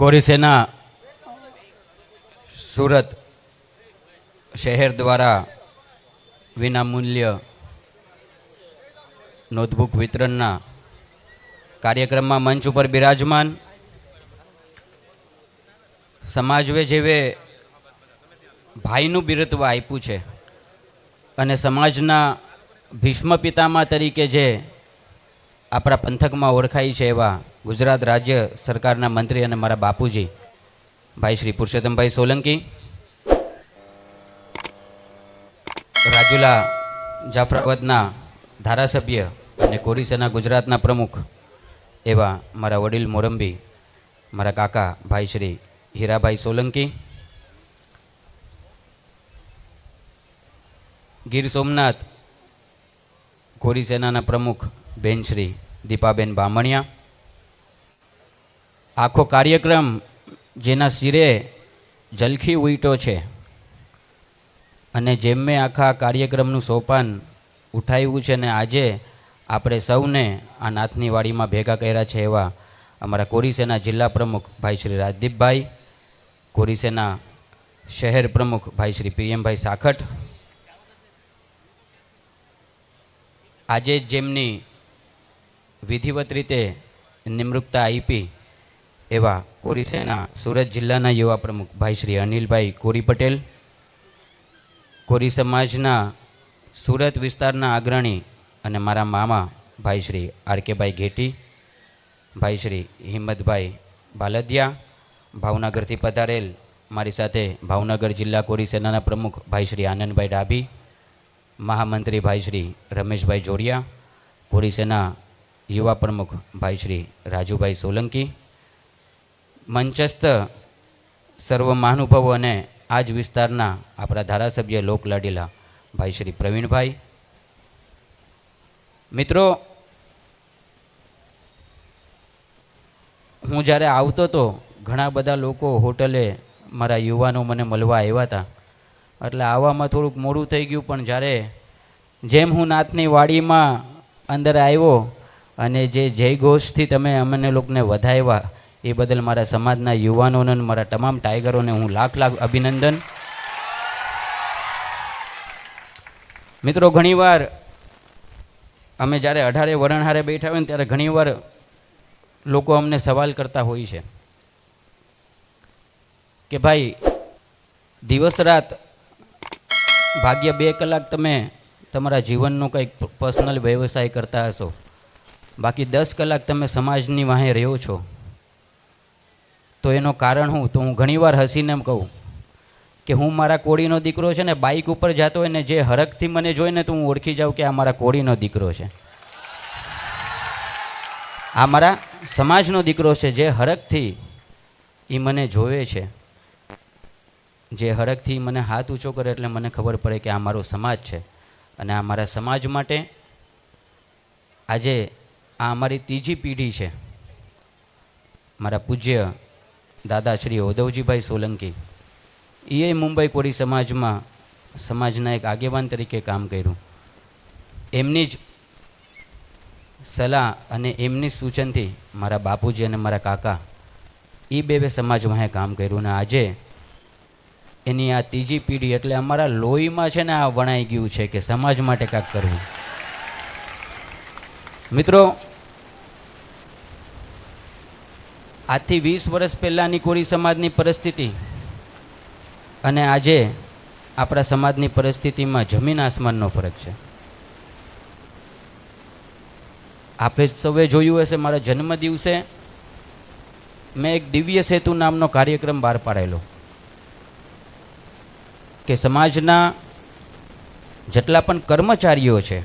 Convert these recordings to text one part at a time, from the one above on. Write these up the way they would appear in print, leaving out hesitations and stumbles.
કોરી સેના સુરત શહેર દ્વારા વિનામૂલ્ય નોટબુક વિતરણના કાર્યક્રમમાં મંચ ઉપર બિરાજમાન સમાજવે જેવે ભાઈનું બિરત્વ આપ્યું છે અને સમાજના ભીષ્મ પિતામહ તરીકે જે આપણા પંથકમાં ઓળખાય છે એવા ગુજરાત રાજ્ય સરકારના મંત્રી અને મારા બાપુજી ભાઈ શ્રી પુરુષોત્તમભાઈ સોલંકી, રાજુલા જાફરાબાદના ધારાસભ્ય અને કોરી સેના ગુજરાતના પ્રમુખ એવા મારા વડીલ મોરંબી મારા કાકા ભાઈ શ્રી હીરાભાઈ સોલંકી, ગીર સોમનાથ કોરી સેનાના પ્રમુખ બેન શ્રી દીપાબેન બામણિયા, આખો કાર્યક્રમ જેના શિરે જલખી ઉઈટો છે અને જેમ મેં આખા કાર્યક્રમનું સોપાન ઉઠાવ્યું છે ને આજે આપણે સૌને આ નાથની વાડીમાં ભેગા કર્યા છે એવા અમારા કોરી સેના જિલ્લા પ્રમુખ ભાઈ શ્રી રાજદીપભાઈ, કોરી સેના શહેર પ્રમુખ ભાઈ શ્રી પ્રિયમભાઈ સાખટ, આજે જેમની વિધિવત રીતે નિમણૂકતા આપી એવા કોરી સેના સુરત જિલ્લાના યુવા પ્રમુખ ભાઈ શ્રી અનિલભાઈ કોરી પટેલ, કોરી સમાજના સુરત વિસ્તારના અગ્રણી અને મારા મામા ભાઈ શ્રી આરકેભાઈ ઘેટી, ભાઈ શ્રી હિંમતભાઈ બાલદિયા, ભાવનગરથી પધારેલ મારી સાથે ભાવનગર જિલ્લા કોરી સેનાના પ્રમુખ ભાઈ શ્રી આનંદભાઈ ડાભી, મહામંત્રી ભાઈ શ્રી રમેશભાઈ જોડિયા, કોરી સેના યુવા પ્રમુખ ભાઈ શ્રી રાજુભાઈ સોલંકી, મંચસ્થ સર્વ મહાનુભાવો અને આ જ વિસ્તારના આપણા ધારાસભ્ય લોકલાડીલા ભાઈ શ્રી પ્રવીણભાઈ. મિત્રો, હું જ્યારે આવતો હતો ઘણા બધા લોકો હોટલે મારા યુવાનો મને મળવા આવ્યા હતા, એટલે આવવામાં થોડુંક મોડું થઈ ગયું, પણ જ્યારે જેમ હું નાથની વાડીમાં અંદર આવ્યો અને જે જય ઘોષથી તમે અમને લોકોને વધાવ્યા એ બદલ મારા સમાજના યુવાનોને અને મારા તમામ ટાઈગરોને હું લાખ લાખ અભિનંદન. મિત્રો, ઘણીવાર અમે જ્યારે 18 વરણ હારે બેઠા હોય ને ત્યારે ઘણીવાર લોકો અમને સવાલ કરતા હોય છે કે ભાઈ દિવસ રાત ભાગ્ય 2 કલાક તમે તમારા જીવનનો કંઈક પર્સનલ વ્યવસાય કરતા હશો, બાકી 10 કલાક તમે સમાજની વાહે રહ્યો છો, તો એનું કારણ શું? તો હું ઘણીવાર હસીને એમ કહું કે હું મારા કોળીનો દીકરો છે ને બાઇક ઉપર જતો હોય ને જે હરખથી મને જોઈને તો હું ઓળખી જાઉં કે આ મારા કોળીનો દીકરો છે, આ મારા સમાજનો દીકરો છે. જે હરખથી એ મને જોવે છે, જે હરખથી મને હાથ ઊંચો કરે એટલે મને ખબર પડે કે આ મારો સમાજ છે અને આ મારા સમાજ માટે આજે આ અમારી ત્રીજી પેઢી છે. મારા પૂજ્ય દાદા શ્રી ઉદ્ધવજીભાઈ સોલંકી એ મુંબઈ કોરી સમાજમાં સમાજના એક આગેવાન તરીકે કામ કર્યું. એમની જ સલાહ અને એમની સૂચનથી મારા બાપુજી અને મારા કાકા એ બે સમાજમાં કામ કર્યું ને આજે એની આ ત્રીજી પેઢી એટલે અમારા લોહીમાં છે ને આ વણાઈ ગયું છે કે સમાજ માટે કાંઈક કરવું. મિત્રો, આજથી 20 વર્ષ પહેલાંની કોરી સમાજની પરિસ્થિતિ અને આજે આપણા સમાજની પરિસ્થિતિમાં જમીન આસમાનનો ફરક છે. આપણે સૌએ જોયું હશે, મારા જન્મ દિવસે મેં એક દિવ્ય સેતુ નામનો કાર્યક્રમ બહાર પાડેલો કે સમાજના જેટલા પણ કર્મચારીઓ છે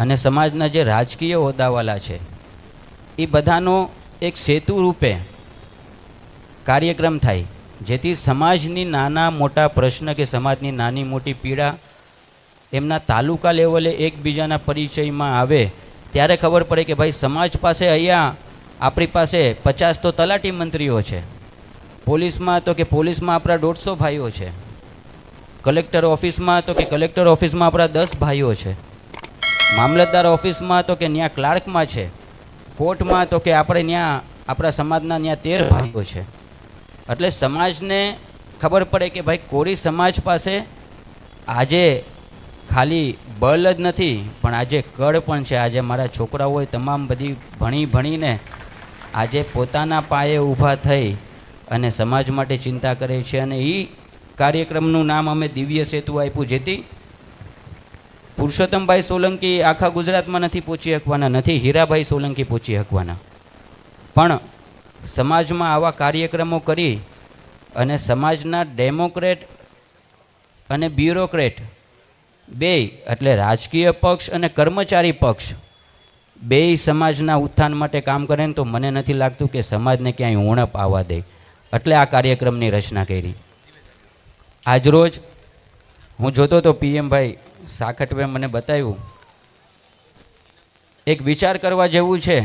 અને સમાજના જે રાજકીય હોદ્દાવાલા છે એ બધાનો એક સેતુ રૂપે કાર્યક્રમ થાય, જેથી સમાજની નાના મોટા પ્રશ્ન કે સમાજની નાની મોટી પીડા એમના તાલુકા લેવલે એકબીજાના પરિચયમાં આવે ત્યારે ખબર પડે કે ભાઈ સમાજ પાસે અહીંયા આપણી પાસે 50 તો તલાટી મંત્રીઓ છે, પોલીસમાં તો કે પોલીસમાં આપણા 150 ભાઈઓ છે, કલેક્ટર ઓફિસમાં તો કે કલેક્ટર ઓફિસમાં આપણા 10 ભાઈઓ છે, મામલતદાર ઓફિસમાં તો કે ત્યાં ક્લાર્કમાં છે, કોર્ટમાં તો કે આપણે ત્યાં આપણા સમાજના ત્યાં 13 ભાઈઓ છે. એટલે સમાજને ખબર પડે કે ભાઈ કોરી સમાજ પાસે આજે ખાલી બળ જ નથી પણ આજે કળ પણ છે. આજે મારા છોકરાઓએ તમામ બધી ભણીને આજે પોતાના પાયે ઊભા થઈ અને સમાજ માટે ચિંતા કરે છે. અને એ કાર્યક્રમનું નામ અમે દિવ્ય સેતુ આપ્યું, જેથી પુરુષોત્તમભાઈ સોલંકી આખા ગુજરાતમાં નથી પહોંચી શકવાના, નથી હીરાભાઈ સોલંકી પહોંચી શકવાના, પણ સમાજમાં આવા કાર્યક્રમો કરી અને સમાજના ડેમોક્રેટ અને બ્યુરોક્રેટ બે, એટલે રાજકીય પક્ષ અને કર્મચારી પક્ષ બેય સમાજના ઉત્થાન માટે કામ કરે ને તો મને નથી લાગતું કે સમાજને ક્યાંય ઉણપ આવવા દે. એટલે આ કાર્યક્રમની રચના કરી. આજરોજ હું જોતો તો પીએમભાઈ સાખટવે મને બતાવ્યું, એક વિચાર કરવા જેવું છે.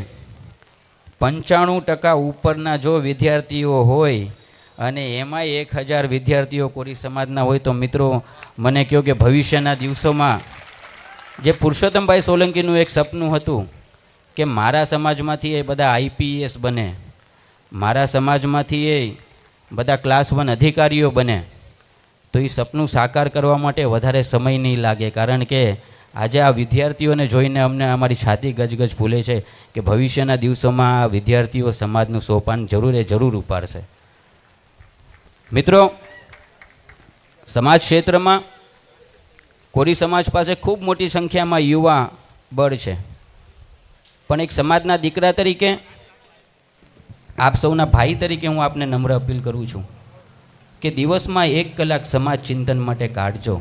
95% ઉપરના જો વિદ્યાર્થીઓ હોય અને એમાંય 1000 વિદ્યાર્થીઓ કોરી સમાજના હોય તો મિત્રો મને કહો કે ભવિષ્યના દિવસોમાં જે પુરુષોત્તમભાઈ સોલંકીનું એક સપનું હતું કે મારા સમાજમાંથી એ બધા આઈપીએસ બને, મારા સમાજમાંથી એ બધા ક્લાસ 1 અધિકારીઓ બને, તો એ સપનું સાકાર કરવા માટે વધારે સમય નહીં લાગે. કારણ કે આજે આ વિદ્યાર્થીઓને જોઈને અમને અમારી છાતી ગજગજ ફૂલે છે કે ભવિષ્યના દિવસોમાં આ વિદ્યાર્થીઓ સમાજનું સોપાન જરૂર ઉપાડશે. મિત્રો, સમાજ ક્ષેત્રમાં કોરી સમાજ પાસે ખૂબ મોટી સંખ્યામાં યુવા બળ છે, પણ એક સમાજના દીકરા તરીકે, આપ સૌના ભાઈ તરીકે હું આપને નમ્ર અપીલ કરું છું કે દિવસમાં 1 કલાક સમાજ ચિંતન માટે કાઢજો.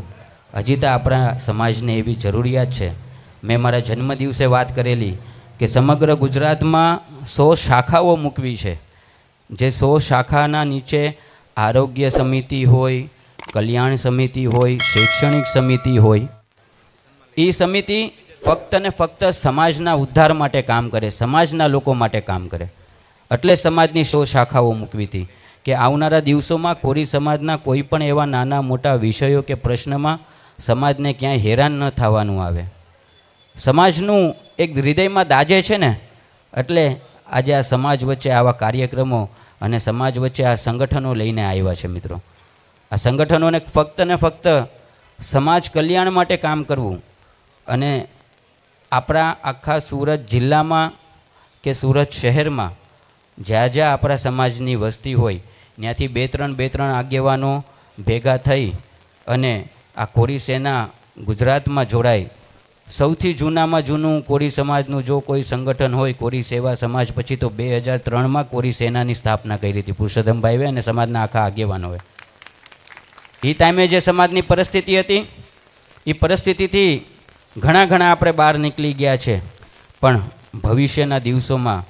હજી તો આપણા સમાજને એવી જરૂરિયાત છે. મેં મારા જન્મદિવસે વાત કરેલી કે સમગ્ર ગુજરાતમાં 100 શાખાઓ મૂકવી છે. જે 100 શાખાના નીચે આરોગ્ય સમિતિ હોય, કલ્યાણ સમિતિ હોય, શૈક્ષણિક સમિતિ હોય, એ સમિતિ ફક્ત ને ફક્ત સમાજના ઉદ્ધાર માટે કામ કરે, સમાજના લોકો માટે કામ કરે. એટલે સમાજની 100 શાખાઓ મૂકવી હતી કે આવનારા દિવસોમાં કોરી સમાજના કોઈ પણ એવા નાના મોટા વિષયો કે પ્રશ્નમાં સમાજને ક્યાંય હેરાન ન થવાનું આવે. સમાજનું એક હૃદયમાં દાજે છે ને, એટલે આજે આ સમાજ વચ્ચે આવા કાર્યક્રમો અને સમાજ વચ્ચે આ સંગઠનો લઈને આવ્યા છે. મિત્રો, આ સંગઠનોને ફક્ત ને ફક્ત સમાજ કલ્યાણ માટે કામ કરવું અને આપણા આખા સુરત જિલ્લામાં કે સુરત શહેરમાં જ્યાં જ્યાં આપણા સમાજની વસ્તી હોય ત્યાંથી 2-3 આગેવાનો ભેગા થઈ અને આ કોરી સેના ગુજરાતમાં જોડાય. સૌથી જૂનામાં જૂનું કોરી સમાજનું જો કોઈ સંગઠન હોય કોરી સેવા સમાજ, પછી તો 2003માં કોરી સેનાની સ્થાપના કરી હતી પુરુષોત્તમભાઈએ અને સમાજના આખા આગેવાનોએ. એ ટાઈમે જે સમાજની પરિસ્થિતિ હતી એ પરિસ્થિતિથી ઘણા આપણે બહાર નીકળી ગયા છે. પણ ભવિષ્યના દિવસોમાં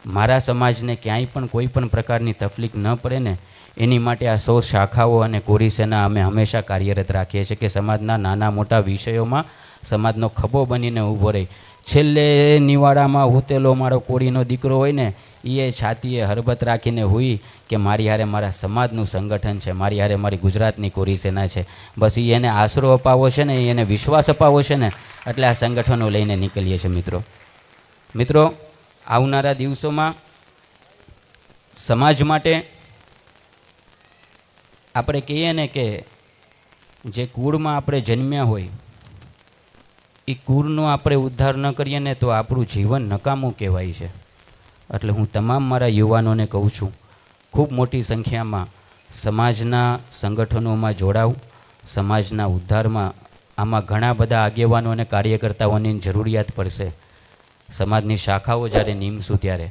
મારા સમાજને ક્યાંય પણ કોઈ પણ પ્રકારની તકલીફ ન પડે ને એની માટે આ 100 શાખાઓ અને કોરી સેના અમે હંમેશા કાર્યરત રાખીએ છીએ કે સમાજના નાના મોટા વિષયોમાં સમાજનો ખભો બનીને ઊભો રહે. છેલ્લે નિવાડામાં ઉતેલો મારો કોરીનો દીકરો હોય ને એ છાતીએ હરબત રાખીને હોય કે મારી હારે મારા સમાજનું સંગઠન છે, મારી હારે મારી ગુજરાતની કોરી સેના છે. બસ એને આશરો અપાવો છે ને, એને વિશ્વાસ અપાવો છે ને, એટલે આ સંગઠનો લઈને નીકળીએ છીએ. મિત્રો, આવનારા દિવસોમાં સમાજ માટે આપણે કહીએ ને કે જે કુળમાં આપણે જન્મ્યા હોય એ કુળનો આપણે ઉદ્ધાર ન કરીએ ને તો આપણું જીવન નકામું કહેવાય છે. એટલે હું તમામ મારા યુવાનોને કહું છું, ખૂબ મોટી સંખ્યામાં સમાજના સંગઠનોમાં જોડાવ, સમાજના ઉદ્ધારમાં આમાં ઘણા બધા આગેવાનો અને કાર્યકર્તાઓની જરૂરિયાત પડશે. સમાજની શાખાઓ જ્યારે નીમશું ત્યારે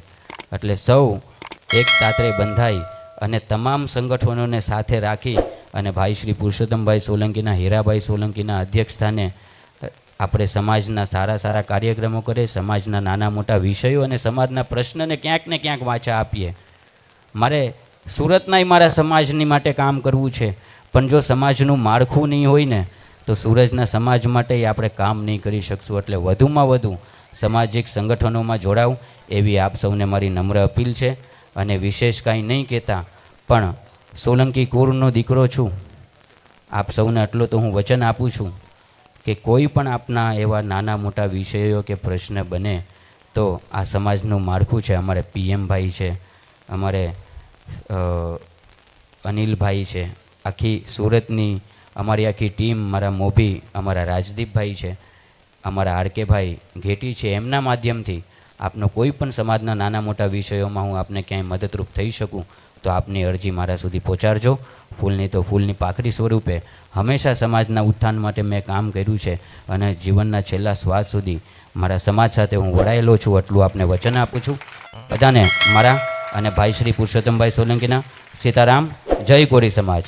એટલે સૌ એક તાતરે બંધાઈ અને તમામ સંગઠનોને સાથે રાખી અને ભાઈ શ્રી પુરુષોત્તમભાઈ સોલંકીના, હીરાભાઈ સોલંકીના અધ્યક્ષસ્થાને આપણે સમાજના સારા કાર્યક્રમો કરીએ, સમાજના નાના મોટા વિષયો અને સમાજના પ્રશ્નને ક્યાંક ને ક્યાંક વાચા આપીએ. મારે સુરતનાય મારા સમાજની માટે કામ કરવું છે, પણ જો સમાજનું માળખું નહીં હોય ને તો સુરતના સમાજ માટે આપણે કામ નહીં કરી શકશું. એટલે વધુમાં વધુ સામાજિક સંગઠનોમાં જોડાવ એવી આપ સૌને મારી નમ્ર અપીલ છે. અને વિશેષ કાંઈ નહીં કહેતા પણ સોલંકી કુળનો દીકરો છું, આપ સૌને એટલો તો હું વચન આપું છું કે કોઈ પણ આપના એવા નાના મોટા વિષયો કે પ્રશ્ન બને તો આ સમાજનું માળખું છે. અમારે PM ભાઈ છે, અમારે અનિલભાઈ છે, આખી સુરતની અમારી આખી ટીમ, મારા મોભી, અમારા રાજદીપભાઈ છે, અમારા આરકેભાઈ ઘેટી છે. એમના માધ્યમથી આપનો કોઈ પણ સમાજના નાના મોટા વિષયોમાં હું આપને ક્યાંય મદદરૂપ થઈ શકું તો આપની અરજી મારા સુધી પહોંચાડજો. ફૂલની તો ફૂલની પાખડી સ્વરૂપે હંમેશા સમાજના ઉત્થાન માટે મેં કામ કર્યું છે અને જીવનના છેલ્લા શ્વાસ સુધી મારા સમાજ સાથે હું વડાયેલો છું. એટલું આપને વચન આપું છું. બધાને મારા અને ભાઈ શ્રી પુરુષોત્તમભાઈ સોલંકીના સીતારામ. જય કોરી સમાજ.